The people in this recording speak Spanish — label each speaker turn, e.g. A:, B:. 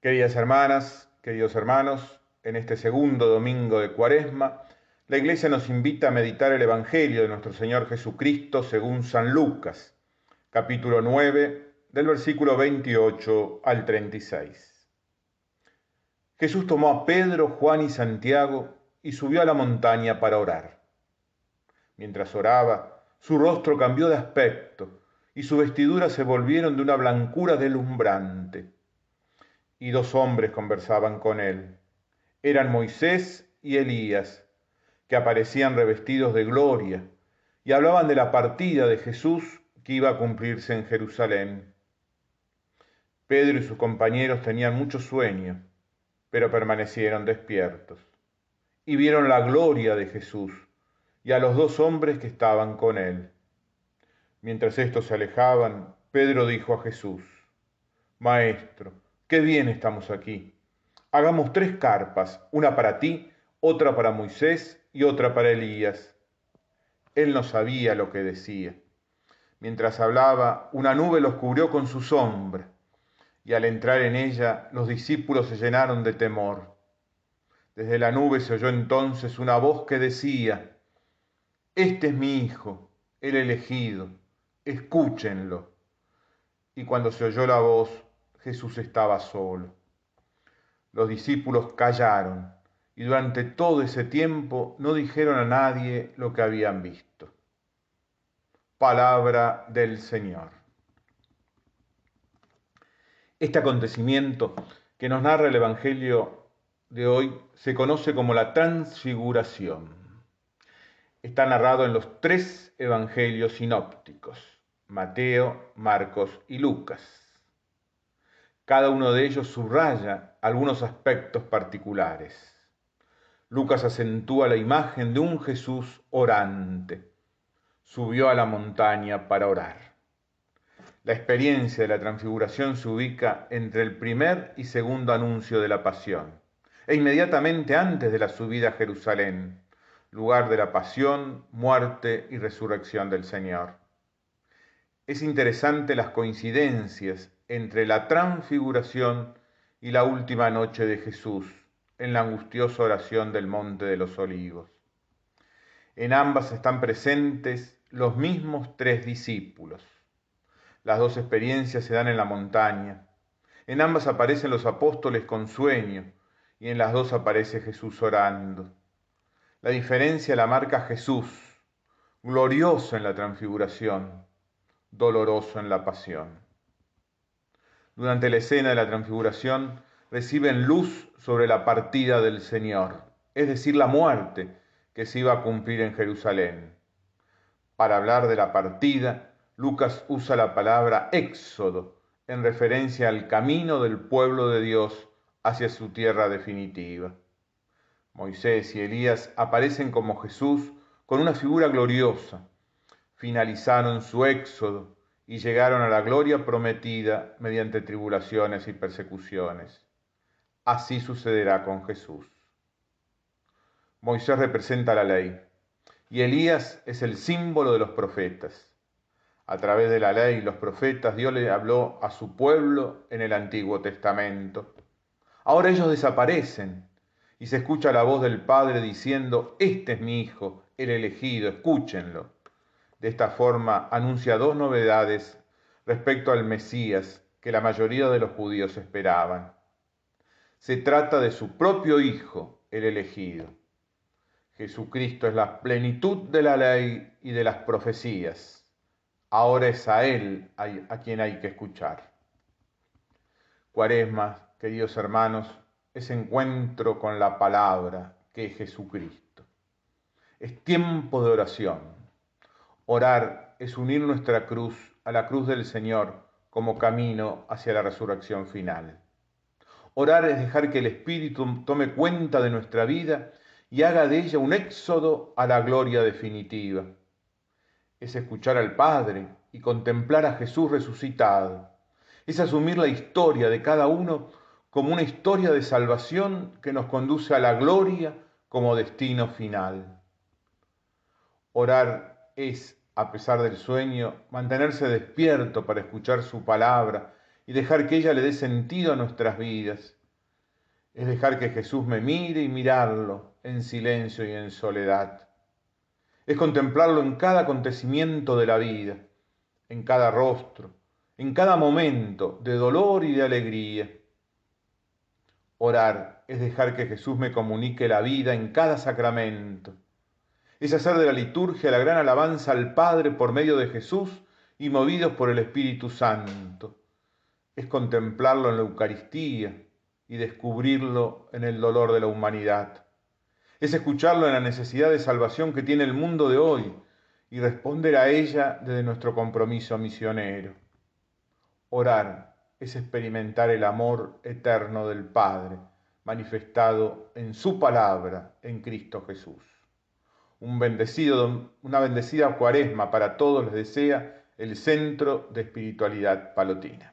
A: Queridas hermanas, queridos hermanos, en este segundo domingo de Cuaresma, la Iglesia nos invita a meditar el Evangelio de nuestro Señor Jesucristo según San Lucas, capítulo 9, del versículo 28 al 36. Jesús tomó a Pedro, Juan y Santiago y subió a la montaña para orar. Mientras oraba, su rostro cambió de aspecto y sus vestiduras se volvieron de una blancura deslumbrante. Y dos hombres conversaban con él. Eran Moisés y Elías, que aparecían revestidos de gloria, y hablaban de la partida de Jesús que iba a cumplirse en Jerusalén. Pedro y sus compañeros tenían mucho sueño, pero permanecieron despiertos, y vieron la gloria de Jesús y a los dos hombres que estaban con él. Mientras estos se alejaban, Pedro dijo a Jesús: Maestro, qué bien estamos aquí. Hagamos 3 carpas, una para ti, otra para Moisés y otra para Elías. Él no sabía lo que decía. Mientras hablaba, una nube los cubrió con su sombra, y al entrar en ella, los discípulos se llenaron de temor. Desde la nube se oyó entonces una voz que decía: Este es mi Hijo, el elegido, escúchenlo. Y cuando se oyó la voz, Jesús estaba solo. Los discípulos callaron y durante todo ese tiempo no dijeron a nadie lo que habían visto. Palabra del Señor. Este acontecimiento que nos narra el Evangelio de hoy se conoce como la Transfiguración. Está narrado en los 3 evangelios sinópticos: Mateo, Marcos y Lucas. Cada uno de ellos subraya algunos aspectos particulares. Lucas acentúa la imagen de un Jesús orante. Subió a la montaña para orar. La experiencia de la transfiguración se ubica entre el primer y segundo anuncio de la pasión, e inmediatamente antes de la subida a Jerusalén, lugar de la pasión, muerte y resurrección del Señor. Es interesante las coincidencias entre la transfiguración y la última noche de Jesús, en la angustiosa oración del Monte de los Olivos. En ambas están presentes los mismos 3 discípulos. Las dos experiencias se dan en la montaña. En ambas aparecen los apóstoles con sueño y en las dos aparece Jesús orando. La diferencia la marca Jesús, glorioso en la transfiguración, doloroso en la pasión. Durante la escena de la transfiguración reciben luz sobre la partida del Señor, es decir, la muerte que se iba a cumplir en Jerusalén. Para hablar de la partida, Lucas usa la palabra éxodo en referencia al camino del pueblo de Dios hacia su tierra definitiva. Moisés y Elías aparecen como Jesús con una figura gloriosa. Finalizaron su éxodo y llegaron a la gloria prometida mediante tribulaciones y persecuciones. Así sucederá con Jesús. Moisés representa la ley y Elías es el símbolo de los profetas. A través de la ley y los profetas, Dios le habló a su pueblo en el Antiguo Testamento. Ahora ellos desaparecen y se escucha la voz del Padre diciendo: Este es mi Hijo, el elegido, escúchenlo. De esta forma anuncia 2 novedades respecto al Mesías que la mayoría de los judíos esperaban. Se trata de su propio Hijo, el elegido. Jesucristo es la plenitud de la ley y de las profecías. Ahora es a Él a quien hay que escuchar. Cuaresma, queridos hermanos, es encuentro con la palabra que es Jesucristo. Es tiempo de oración. Orar es unir nuestra cruz a la cruz del Señor como camino hacia la resurrección final. Orar es dejar que el Espíritu tome cuenta de nuestra vida y haga de ella un éxodo a la gloria definitiva. Es escuchar al Padre y contemplar a Jesús resucitado. Es asumir la historia de cada uno como una historia de salvación que nos conduce a la gloria como destino final. Orar es, a pesar del sueño, mantenerse despierto para escuchar su palabra y dejar que ella le dé sentido a nuestras vidas. Es dejar que Jesús me mire y mirarlo en silencio y en soledad. Es contemplarlo en cada acontecimiento de la vida, en cada rostro, en cada momento de dolor y de alegría. Orar es dejar que Jesús me comunique la vida en cada sacramento. Es hacer de la liturgia la gran alabanza al Padre por medio de Jesús y movidos por el Espíritu Santo. Es contemplarlo en la Eucaristía y descubrirlo en el dolor de la humanidad. Es escucharlo en la necesidad de salvación que tiene el mundo de hoy y responder a ella desde nuestro compromiso misionero. Orar es experimentar el amor eterno del Padre, manifestado en su palabra, en Cristo Jesús. Una bendecida cuaresma para todos les desea el Centro de Espiritualidad Palotina.